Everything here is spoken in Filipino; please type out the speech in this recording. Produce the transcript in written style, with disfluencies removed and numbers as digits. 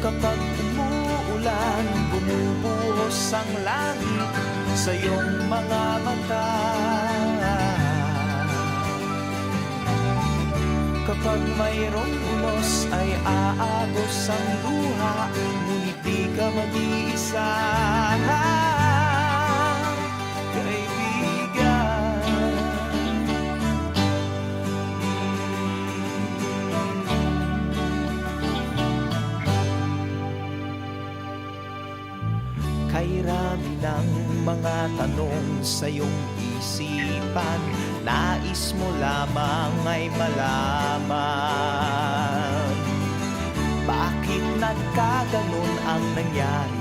Kapag umuulan, bumubuhos ang langit sa iyong mga mata. Kapag mayroong unos ay aagos ang luha, ngunit di ka mag-iisa, kaibigan. Kay rami ng mga tanong sa iyong isipan, nais mo lamang ay malaman bakit nagkaganon ang nangyari